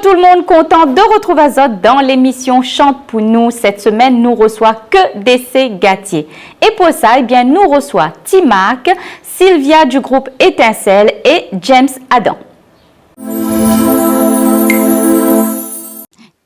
tout le monde, content de retrouver Azot dans l'émission Chante pour nous. Cette semaine, nous reçoit que DC Gatier. Et pour ça, eh bien, nous reçoit Timac, Sylvia du groupe Étincelle et James Adam.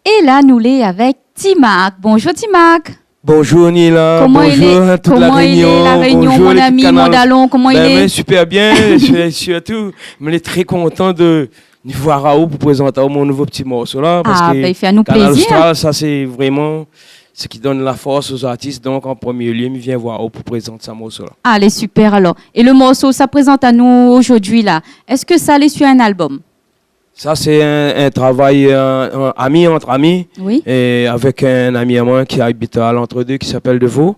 Et là, nous l'est avec Timac. Bonjour Timac. Bonjour Nila, comment bonjour à toute la Réunion, la Réunion, bonjour mon ami Mondalon, comment il est? Super bien, je suis surtout, je suis très content de voir Raoult pour présenter mon nouveau petit morceau là. Parce que il fait à nous Canal plaisir. Austral, ça c'est vraiment ce qui donne la force aux artistes. Donc en premier lieu, il vient voir Raoult pour présenter ce morceau là. Allez, super alors. Et le morceau, ça présente à nous aujourd'hui là. Est-ce que ça allait sur un album? Ça, c'est un travail entre amis, Oui. et avec un ami à moi qui habite à l'entre-deux, qui s'appelle Devaux.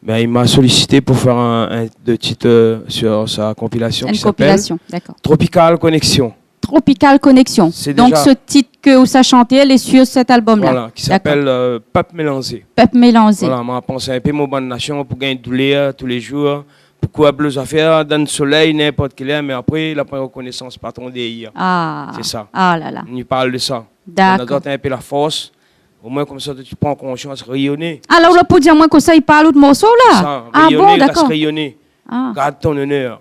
Ben, il m'a sollicité pour faire un titre sur sa compilation Une qui s'appelle compilation, d'accord. Tropical Connexion. Tropical Connexion. C'est Donc déjà- ce titre que ça chantait, elle est sur cet album-là. Voilà, qui s'appelle Peuple Mélangé. Peuple mélangé. Voilà, moi, je pense un peu mon bonne nation pour gagner douleur tous les jours. Pourquoi bleu affaires dans le soleil, n'importe quelle heure, mais après, la reconnaissance patron des Ah. C'est ça. Ah là là. On y parle de ça. On D'accord. a un peu la force. Au moins, comme ça, tu prends conscience, rayonner. Alors là, pour dire moi que ça, il parle de morceau là. Ça, Ah rayonner, bon, reste d'accord. rayonner. Ah, Garde ton honneur.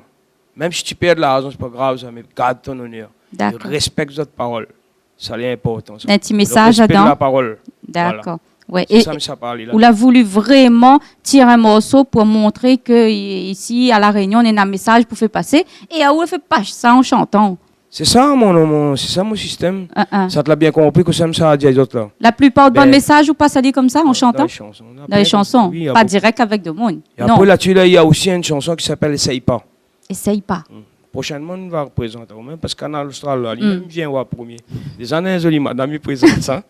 Même si tu perds de l'argent, c'est pas grave, ça, mais garde ton honneur. d'accord. Respecte votre parole. Ça, c'est important. Ça. Un petit Le message respect de Adam. la parole. D'accord. Ouais. C'est Et ça, mais ça parle là. vous a voulu vraiment tirer un morceau pour montrer que ici à la Réunion, on a un message pour faire passer. Et à où on fait pas ça en chantant. C'est ça, c'est ça mon système. Ça te l'a bien compris que ça me ça a dit les autres là. La plupart de Ben, bons messages ou pas ça dit comme ça en Dans chantant. les chansons. Dans les chansons, Oui, il y a pas beaucoup. direct avec de monde. Et Non, après là-dessus, là, il y a aussi une chanson qui s'appelle Essaye pas. essaye pas. Prochainement, on va représenter au même parce que Canal Austral, là, lui-même vient voir premier. Des années, joli madame, il présente ça.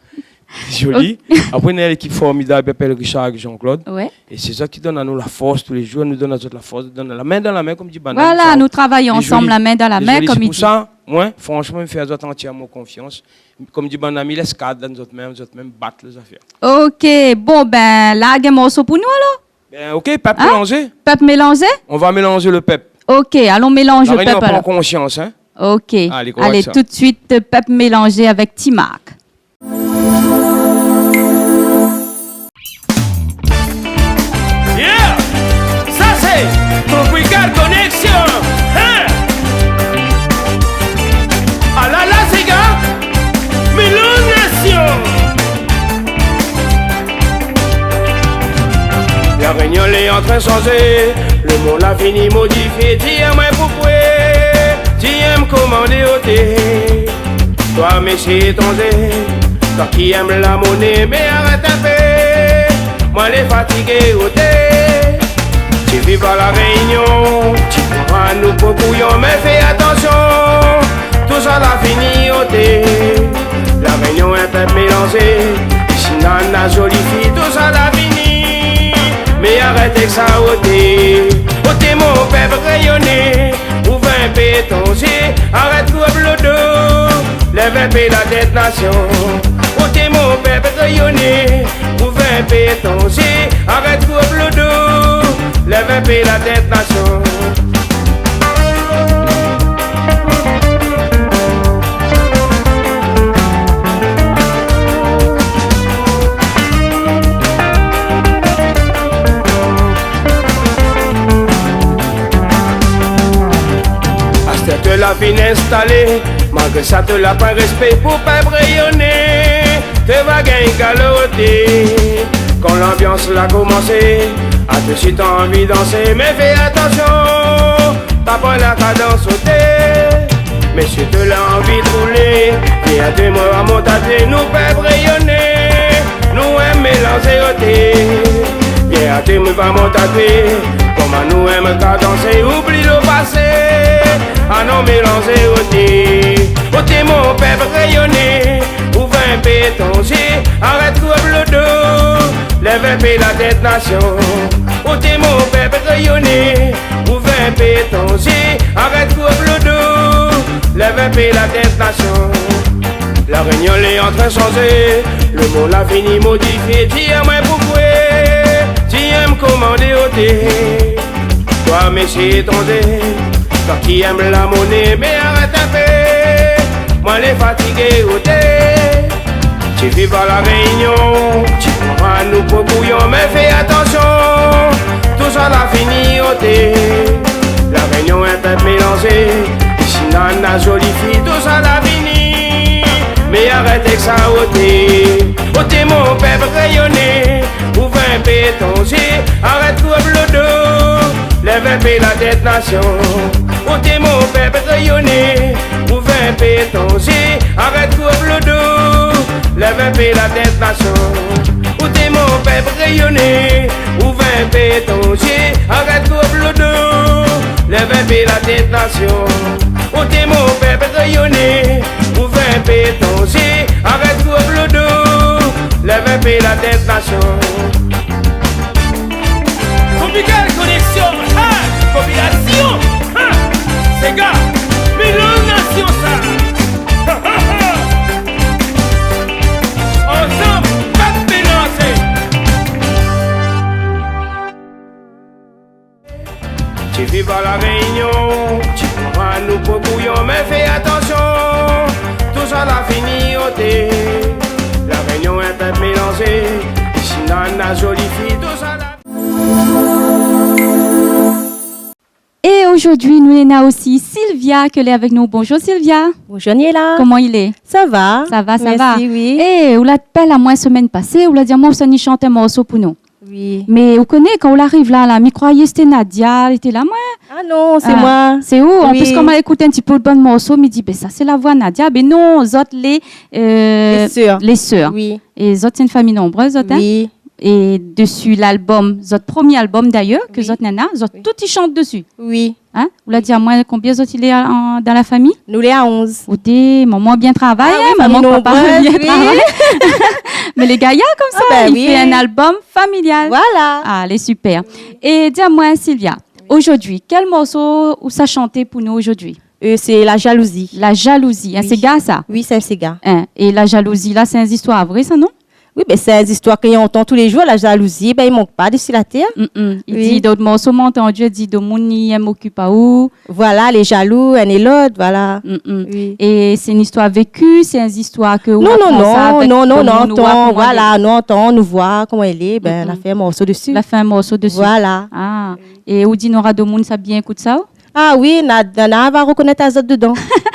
Joli. Après, on a l'équipe formidable, qui s'appelle Richard et Jean-Claude. Ouais. Et c'est ça qui donne à nous la force tous les jours, nous donne à nous la force, donne la main dans la main, comme dit Banane. Voilà, Ça, nous travaillons les ensemble, jolis- la main dans la les main, jolis, comme c'est il pour dit. ça, moi, franchement, je fais entièrement confiance. Comme dit Banane, laisse cadre dans nous autres mêmes battre les affaires. Ok, bon, ben, là, il y a un morceau pour nous alors. Ben, ok, peuple Hein? mélangé. Peuple mélangé? On va mélanger le peuple. Ok, allons mélanger La le réunion peuple prend alors. conscience, hein. Ok, Allez, go avec allez ça. tout de suite, peuple mélangé avec Timac. Yeah! Ça c'est Tropical Connexion! Hein? Ah là là, ces gars! Nation! La Réunion est en train de changer, le monde a fini modifié. Dis-moi pourquoi, dis-moi commander au thé. Toi, monsieur étranger, toi qui aime la monnaie, mais arrête un peu. Moi, les fatigué au thé. Tu vis à la Réunion, tu pourras nous bouillons, mais fais attention. Tout ça l'a fini au thé. La Réunion est un peu mélangée. Ici, nana, jolie fille, tout ça l'a fini. Mais arrêtez que ça ôter. Ôtez mon peuple rayonné. Ouvre un peu ton yeux. Arrête le dos. Lève un peu la tête nation. Ôtez mon peuple rayonné. Ouvre un peu ton yeux. Arrête le dos. Lève un peu la tête nation. Te l'a bien installé, malgré ça te l'a pas respect pour pas rayonner. Te va gagner galoter. Quand l'ambiance l'a commencé, à te si t'as envie de danser, mais fais attention, t'as pas la cadence sauter. Mais si te l'as envie de rouler, viens de moi à monter, nous pas rayonner, nous aime mélanger au thé. Viens de moi à monter, comme à nous aime danser, oublie le passé. Ah non, mélanger au thé mon peuple rayonné. Ouvre un peu ton yeux, arrête le dos. Lève un peu la tête nation. Au thé mon peuple rayonné. Ouvre un peu ton yeux, arrête le dos. Lève un peu la tête nation. La Réunion est en train de changer. Le monde a fini modifié. Dis-moi pourquoi, dis-moi commander au thé. Toi, monsieur étranger, toi qui aime la monnaie, mais arrête un peu. Moi, les fatigué au thé. Tu vis par la réunion, tu prends nous pour bouillon, mais fais attention, tout ça l'a fini ôté. La réunion est peut-être mélangée, ici nana jolie fille, tout ça l'a fini. Mais arrêtez que ça ôté, ôté mon peuple rayonné, ouvre un pétonger, arrête tout le dos, lève un peu la tête nation. Ôté mon peuple rayonné, ouvre un pétonger, arrête tout le dos, lève un peu la tête nation. Ôté mon peuple rayonné, ouvre un pétonger, arrête tout le dos, lève un peu la tête nation. Ôté mon peuple rayonné, ouvre un pétonger, arrête tout le dos, lève un peu la tête nation. Compliquée connexion, population, c'est gars, millions nation ça. Ensemble, pas de mélanger. Tu vis par la réunion, tu prends nous pour bouillon, mais fais attention, tout ça l'a fini ôté. La réunion est peut-être mélangée, ici nana jolie fille, tout ça l'a. Et aujourd'hui, nous avons aussi Sylvia qui est avec nous. Bonjour Sylvia. Bonjour Niela. Comment il est? Ça va? Ça va, ça Merci, va. oui. Et on l'appelle à moi semaine passée, on l'a dit, moi, on chante un morceau pour nous. Oui. Mais vous connaissez, quand on arrive là, je croyais que c'était Nadia, elle était là, moi. Ah non, c'est moi. C'est où? En Oui. plus, quand on a écouté un petit peu le bon morceau, je me dit, ben, ça c'est la voix de Nadia. Ben non, les autres, Les sœurs. Les sœurs. Oui. Et les autres, c'est une famille nombreuse, autres, hein? Oui. Et dessus l'album, notre premier album d'ailleurs, que Oui. Zot Nana, tout y chante dessus. Oui. Hein? Vous l'avez dit à moi combien Zot il est dans la famille? Nous les à 11. Écoutez, maman bien travaille, Ah oui, maman famille papa nombreuse, bien oui. travaille. Mais les gars, comme ça, ben il oui. fait un album familial. Voilà. Ah, elle est super. Et dis-moi Sylvia, aujourd'hui, quel morceau ou ça chantait pour nous aujourd'hui? C'est la jalousie. La jalousie, hein, Oui. c'est gars ça? Oui, c'est un cigare. Hein? Et la jalousie là, c'est une histoire vraie ça, non? Oui, mais c'est des histoires qu'on entend tous les jours. La jalousie, ben, il ne manque pas dessus la terre. Il Oui. dit d'autres morceaux, m'ont entendu, il dit de mon ni m'occupe pas où. Voilà, les jaloux, un et l'autre, voilà. Mm. Oui. Et c'est une histoire vécue, c'est une histoire que... Non, on entend, voilà. voilà, on entend, on nous voit comment elle est, ben, on a fait un morceau dessus. On a fait un morceau dessus. Voilà. Ah. Et où dit Nora Domoun, ça bien écoute ça? Ah oui, Nana va reconnaître Azot dedans.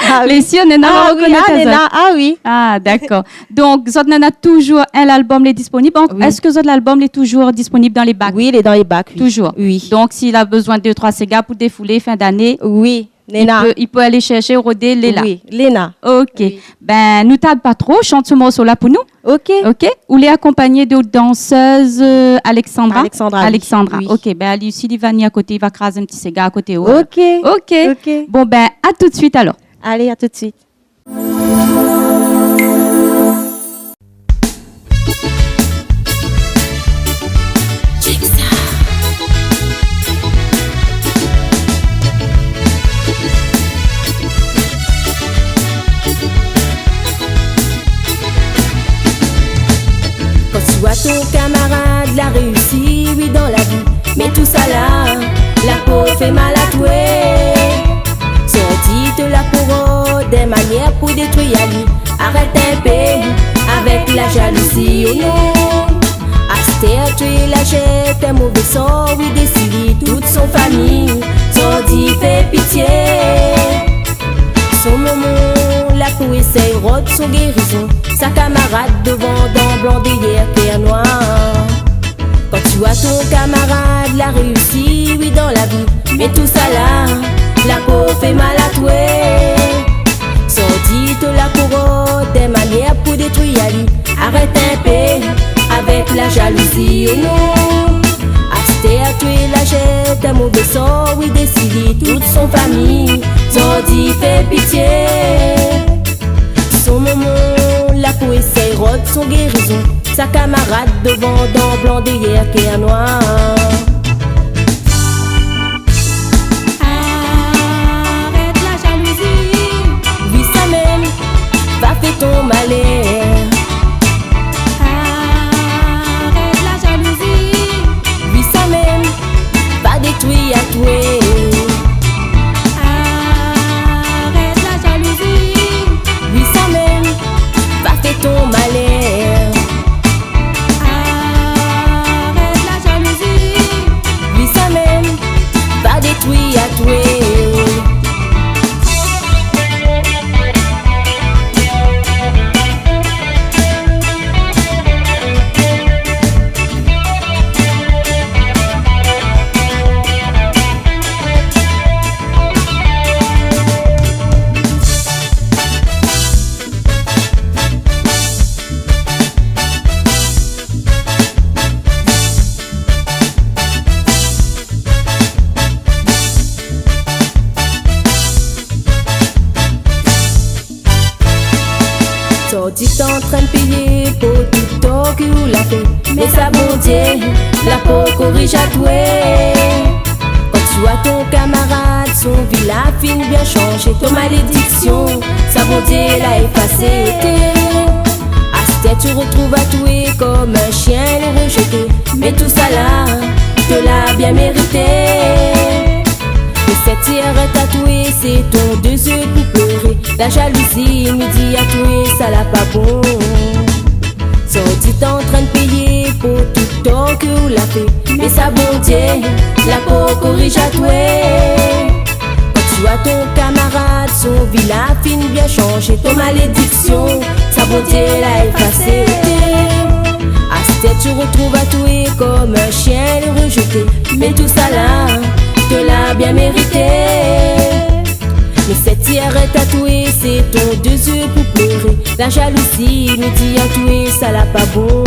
Ah, oui. Les siens, Nana va oui, reconnaître ça. Nana, ah oui. Ah, d'accord. Donc, Zot Nana, toujours l'album est disponible. Donc, Oui. est-ce que Zot l'album est toujours disponible dans les bacs? Oui, il est dans les bacs. Oui. Toujours. Oui. Donc, s'il a besoin de 2-3 cigares pour défouler fin d'année, Oui, Léna. il peut aller chercher Rodé Léla. Oui, Léna. Ok. Oui. Ben, nous tarde pas trop. Chante ce morceau-là pour nous. Ok. Ok. Ou les accompagner de danseuse Alexandra. Alexandra, oui. Alexandra. Oui. Ok. Ben, Ali aussi, il va venir à côté, il va craser un petit cigare à côté. Ok. Ok. Ok. Bon, ben, à tout de suite alors. Allez, à tout de suite. Quand tu vois ton camarade l'a réussi, oui dans la vie, mais tout ça là, la peau fait mal à toi. Sortis de la peau, des manières pour détruire Ali. Arrête un peu avec la jalousie, oh non. Astère, tu es la jette, un mauvais sort, oui décide toute son famille. Sorti, fais pitié. Son moment, la peau essaye, rôde son guérison. Sa camarade devant dans blanc derrière terre noir. Quand tu vois ton camarade l'a réussi, oui dans la vie, mais tout ça là, la peau fait mal à toi. Sorti de la couronne, des manières pour détruire Ali. Arrête un peu avec la jalousie, oh non. Astère, tu es la jette, un mauvais sort, oui décide toute son famille. Sorti, fais pitié. Son moment, la peau essaye, rôde son guérison. Sa camarade devant dans blanc derrière terre noir. Arrête la jalousie, vis ça même, va faire ton malheur. Arrête la jalousie, vis ça même, va détruire à toi. Arrête la jalousie, vis ça même, va faire ton malheur. Mais ça bon Dieu, la peau corrige à toi. Quand tu vois ton camarade, son villa fin bien changé, ton malédiction, ça bon Dieu l'a effacé. À ce tête tu retrouves à tuer comme un chien le rejeté. Mais tout ça là, te l'a bien mérité. Et cette hier tatouée, c'est ton 2 yeux pour pleurer. La jalousie, midi à tuer, ça l'a pas bon. Sorti en train de payer pour tout temps que vous l'a fait. Mais ça bon Dieu, la peau corrige à toi. Quand tu vois ton camarade, son villa fin bien changé, ton malédiction, ça bon Dieu l'a effacé. À ce tête tu retrouves à tuer comme un chien le rejeté. Mais tout ça là, te l'a bien mérité. Mais cette hier est tatouée, c'est ton 2 yeux pour pleurer. La jalousie nous dit à tuer, ça l'a pas bon.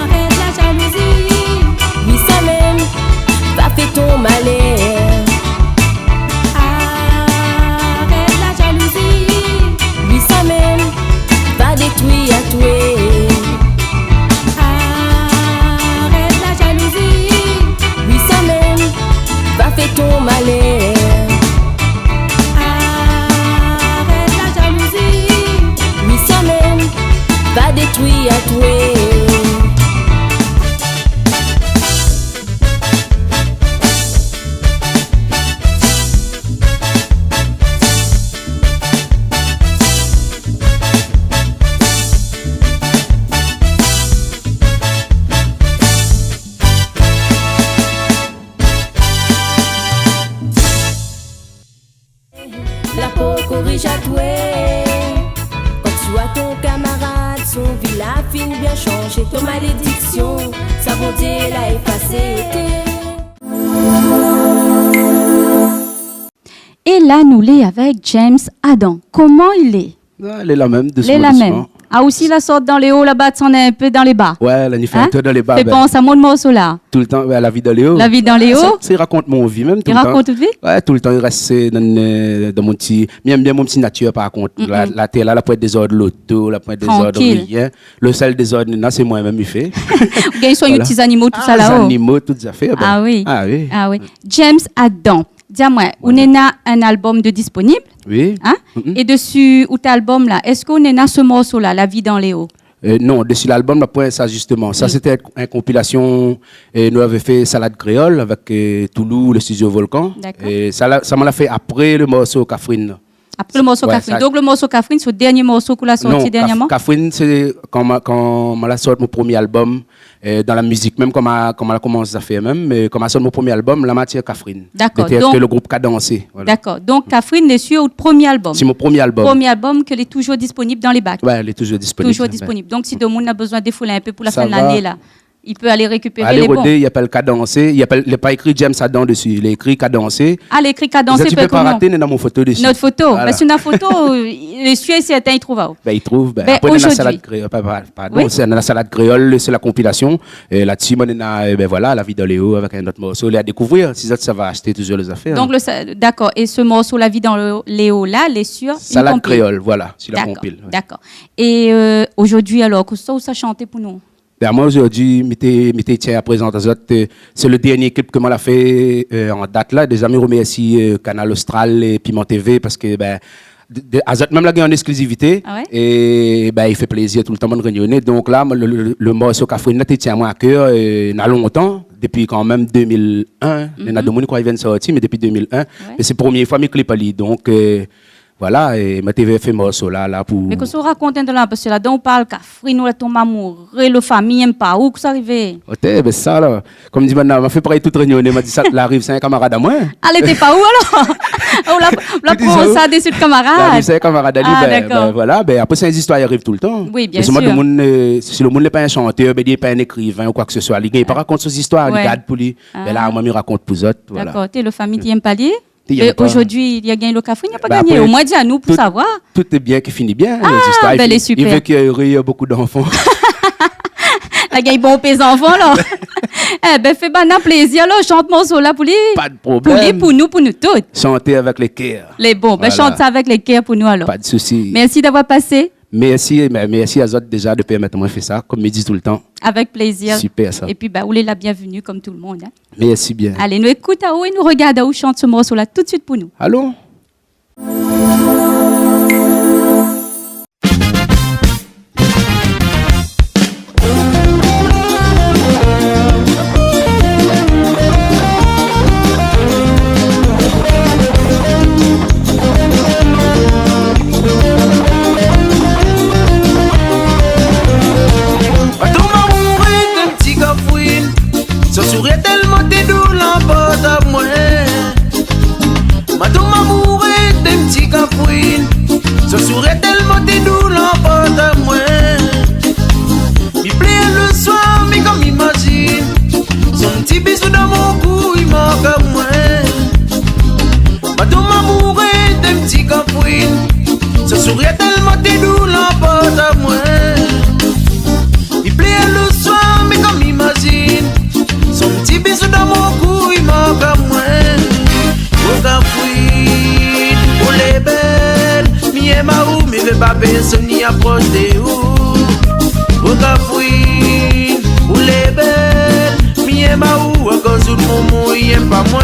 Arrête la jalousie, oui ça même, va faire ton malheur. Arrête la jalousie, oui ça même, va détruire à tuer. Fais ton malheur. Arrête la jalousie, oui ça même, va détruire à toi. La peau corrige à toi. Quand tu vois ton camarade, son villa fin bien changé, ton malédiction, ça bon Dieu l'a effacé. Et là, nous l'est avec James Adam. Comment il est? Elle est la même, doucement. Elle est la même. Ah, aussi la sorte dans les hauts, là-bas, tu en es un peu dans les bas. Ouais, elle a fait un peu dans les bas. Fais penser à mon morceau là. Tout le temps, ouais, la vie dans les hauts. La vie dans les hauts. Il raconte mon vie même. Il raconte toute vie? Ouais, tout le temps, il reste dans mon petit. Bien mon petit nature, par contre. La terre là, la pointe des ordres, l'auto, la pointe des ordres, rien. Le seul des ordres, c'est moi-même, il fait. Ils sont les petits animaux, tout ça là-haut. Les animaux, tout ça fait. Ah oui. Ah oui. Ah oui. James Adam. Dis-moi, on a un album de disponible. Oui. Hein? Et dessus, ou album là, est-ce qu'on a ce morceau là, La vie dans les hauts? Non, dessus l'album, point ça justement. Ça, c'était une compilation. Nous avions fait Salade Créole avec Toulouse, le studio Volcan. Et ça m'en a fait après le morceau Catherine. Après le morceau Catherine. Donc le morceau Catherine, c'est le dernier morceau qu'on a sorti dernièrement? Catherine, c'est quand on a sorti mon premier album dans la musique, même comme on a commencé à faire même, mais comme on a sorti mon premier album, La Matière Catherine. D'accord. Donc le groupe Cadencé. Voilà. D'accord. Donc Catherine est sur le premier album. C'est mon premier album. Premier album qui est toujours disponible dans les bacs. Ouais, elle est toujours disponible. Toujours disponible. Donc si tout le monde a besoin de défouler un peu pour la fin de l'année là, il peut aller récupérer les bons. Il appelle Cadencé. Il n'a pas écrit James Adam dessus. Il a écrit Cadencé. Ah, il a écrit Cadencé. Tu peux pas rater dans mon photo dessus. Notre photo. Voilà. Parce que notre photo, les Suisses et certains, ils trouvent. Il trouve. Après, on a la salade créole. Pardon, c'est la salade créole, c'est la compilation. Là-dessus, on a voilà, La vie dans les hauts avec un autre morceau. Il à découvrir. Si ça va acheter toujours les affaires. Donc, d'accord. Et ce morceau, La vie dans les hauts, là, les sur salade créole, voilà. C'est la compile. D'accord. Et aujourd'hui, alors, ça chanter pour nous? Moi, aujourd'hui, je tiens à présenter c'est le dernier clip que moi l'a fait en date là. Des amis remercie Canal Austral et Piment TV parce que Azot même là, il y a en exclusivité. Ah ouais? Et il fait plaisir tout le temps de réunionner. Donc là, le morceau Catherine tient à moi à cœur il y a longtemps, depuis quand même 2001. Il y en a deux mois qui viennent sortir, mais depuis 2001. Ouais. Et c'est la première fois que je clip ali. Donc voilà, et ma TV fait morceau là pour. Mais que ça raconte de là parce que là-dedans on parle Catherine, là ton amour, le famille aime pas où que ça arrive. OK, ça là, comme dit maintenant, m'a fait pareil toute réunion, m'a dit ça là arrive c'est un camarade à moi. Elle était pas où alors? On prend ça dessus de camarade. C'est un camarade ali voilà, après ces histoires arrivent tout le temps. Oui, bien sûr. Si le monde n'est pas un chanteur, il n'est pas un écrivain ou quoi que ce soit, il pas raconte ses histoires, il garde pour lui. Mais là moi me raconte pour autres, voilà. D'accord, le famille qui aime pas lier. Aujourd'hui, il y a gagné le café, il n'y a pas gagné. Au moins, dis à nous pour savoir. Tout est bien qui finit bien. Elle est super. Il veut qu'il y ait beaucoup d'enfants. La gagne bon pèse enfants, là. Fais un plaisir, là. Chante mon son là pour lui. Pas de problème. Pour nous tous. Chanter avec les cœurs. Les bons. Chante ça avec les cœurs pour nous, alors. Pas de souci. Merci d'avoir passé. Merci à Zot déjà de permettre moi de faire ça, comme je dis tout le temps. Avec plaisir. Super ça. Et puis, vous êtes la bienvenue comme tout le monde. Hein. Merci bien. Allez, nous écoutons et nous regardons où chante ce morceau-là tout de suite pour nous. Allô? Ce sourire tellement t'es doux l'emporte à moi. Madou m'amourer des petits cafouines. Ce sourire tellement t'es doux l'emporte à moi. Il plaît le soir mais comme imagine son petit bisou dans mon cou il manque à moi. Madou m'amourer des petits cafouines. Ce sourire tellement t'es doux l'emporte à moi. Il plaît le soir mais comme imagine son petit bisou dans mon cou, il manque à moi. Au cafouine, pour les belles, mi et ma ou, mi veut pas personne ni approche de ou. Au cafouine, pour les belles, mi et ma ou, à cause de mon mot, il aime pas moi.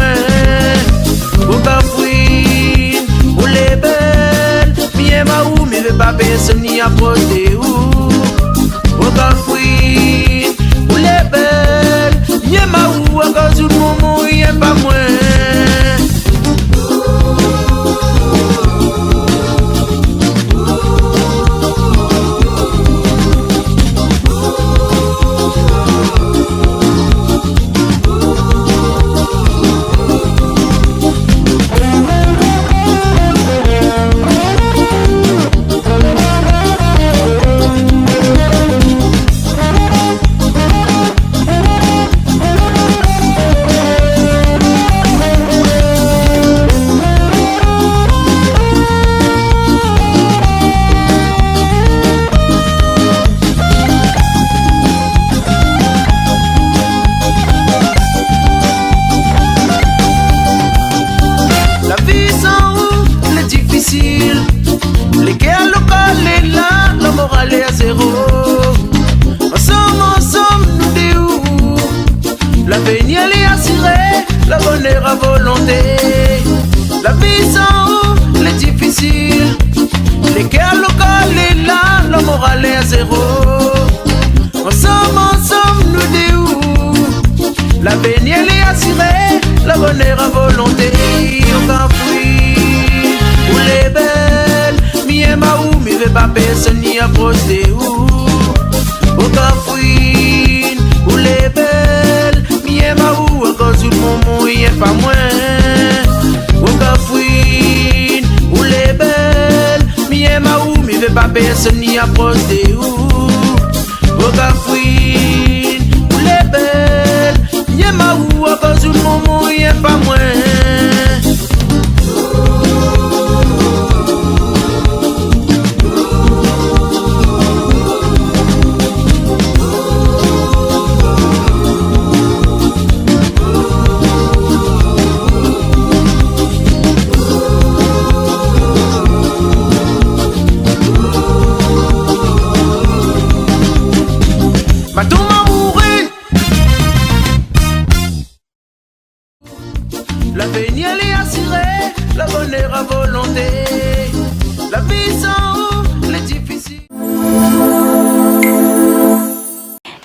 Au cafouine, pour les belles, mi et ma ou, mi veut pas personne ni approche de ou. Au cafouine, pour les belles. Y'a ma ou à cause du moment, y'a pas moins. L'avenir est assuré, la bonheur à volonté. La vie sans où, les difficiles. Les cœurs locaux est là, la morale est à zéro. Ensemble, nous des où. L'avenir est assuré, la bonheur à volonté. Au cafouille, où les belles, mi et ma ou, mi veut pas personne ni approche des où. Au cafouille, où les belles, mi et ma ou, à cause du moment, il est pas moins. Au cafouille, où les belles, mi et ma ou, mi veut pas personne ni approche des où. Au cafouille, où les belles, mi et ma ou, à cause du moment, il est pas moins. L'avenir est assuré, la bonheur à volonté. La vie sans où, les difficiles.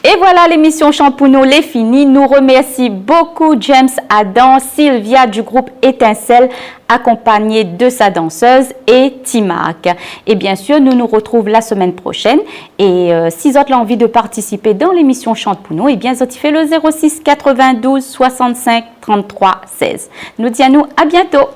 Et voilà, l'émission Chante pour nous, les finie. Nous remercie beaucoup James Adam, Sylvia du groupe Étincelle, accompagnée de sa danseuse et Timac. Et bien sûr, nous nous retrouvons la semaine prochaine. Et si vous avez envie de participer dans l'émission Chante pour nous, et bien, vous faites le 06 92 65 33 16. Nous disons à bientôt.